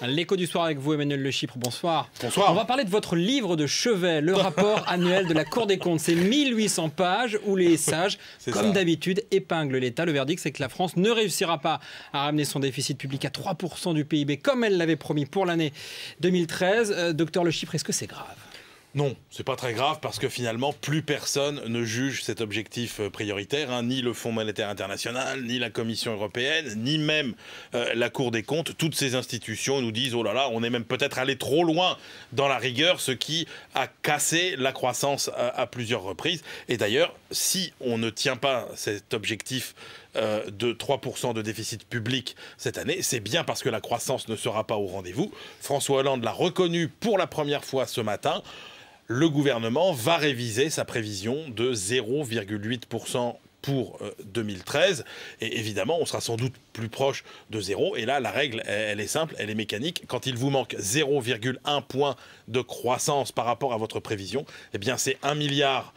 L'écho du soir avec vous, Emmanuel Le Chypre, bonsoir. Bonsoir. On va parler de votre livre de chevet, le rapport annuel de la Cour des comptes. C'est 1800 pages où les sages, comme d'habitude, épinglent l'État. Le verdict, c'est que la France ne réussira pas à ramener son déficit public à 3% du PIB, comme elle l'avait promis pour l'année 2013. Docteur Le Chypre, est-ce que c'est grave ? Non, c'est pas très grave parce que finalement, plus personne ne juge cet objectif prioritaire, ni le Fonds monétaire international, ni la Commission européenne, ni même la Cour des comptes. Toutes ces institutions nous disent « Oh là là, on est même peut-être allé trop loin dans la rigueur », ce qui a cassé la croissance à plusieurs reprises. Et d'ailleurs, si on ne tient pas cet objectif de 3% de déficit public cette année, c'est bien parce que la croissance ne sera pas au rendez-vous. François Hollande l'a reconnu pour la première fois ce matin. Le gouvernement va réviser sa prévision de 0,8% pour 2013. Et évidemment, on sera sans doute plus proche de zéro. Et là, la règle, elle est simple, elle est mécanique. Quand il vous manque 0,1 point de croissance par rapport à votre prévision, eh bien, c'est 1 milliard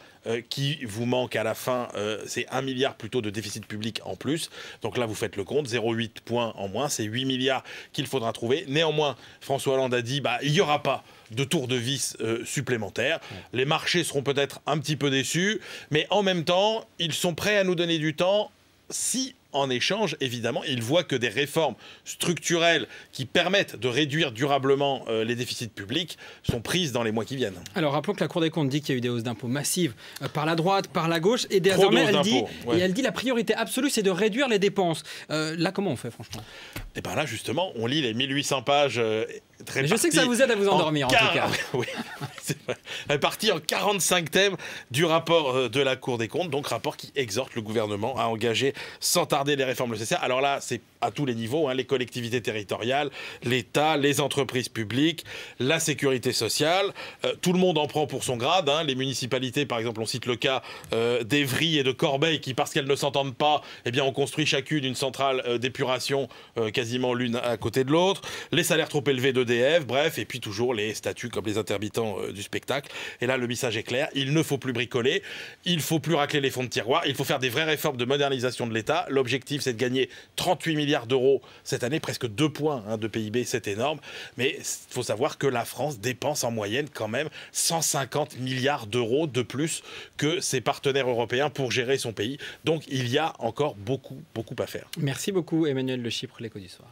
qui vous manque à la fin, c'est 1 milliard plutôt de déficit public en plus. Donc là, vous faites le compte, 0,8 points en moins, c'est 8 milliards qu'il faudra trouver. Néanmoins, François Hollande a dit, il n'y aura pas de tour de vis supplémentaire. Les marchés seront peut-être un petit peu déçus, mais en même temps, ils sont prêts à nous donner du temps si, en échange, évidemment, ils voient que des réformes structurelles qui permettent de réduire durablement les déficits publics sont prises dans les mois qui viennent. Alors rappelons que la Cour des comptes dit qu'il y a eu des hausses d'impôts massives par la droite, par la gauche, et désormais elle dit la priorité absolue, c'est de réduire les dépenses. Là, comment on fait, franchement ? Et bien là, justement, on lit les 1800 pages Mais je sais que ça vous aide à vous endormir, en tout cas. Oui, c'est vrai. Répartis en 45 thèmes du rapport de la Cour des comptes, donc rapport qui exhorte le gouvernement à engager sans tarder les réformes nécessaires. Alors là, c'est à tous les niveaux, les collectivités territoriales, l'État, les entreprises publiques, la sécurité sociale. Tout le monde en prend pour son grade. Les municipalités, par exemple, on cite le cas d'Evry et de Corbeil, qui, parce qu'elles ne s'entendent pas, ont construit chacune une centrale d'épuration quasiment l'une à côté de l'autre. Les salaires trop élevés d'EDF, bref, et puis toujours les statuts comme les intermittents du spectacle. Et là, le message est clair, il ne faut plus bricoler, il ne faut plus racler les fonds de tiroir, il faut faire des vraies réformes de modernisation de l'État. L'objectif, c'est de gagner 38 milliards d'euros cette année, presque 2 points de PIB, c'est énorme. Mais il faut savoir que la France dépense en moyenne quand même 150 milliards d'euros de plus que ses partenaires européens pour gérer son pays. Donc il y a encore beaucoup à faire. Merci beaucoup, Emmanuel Le Chypre, l'écho du soir.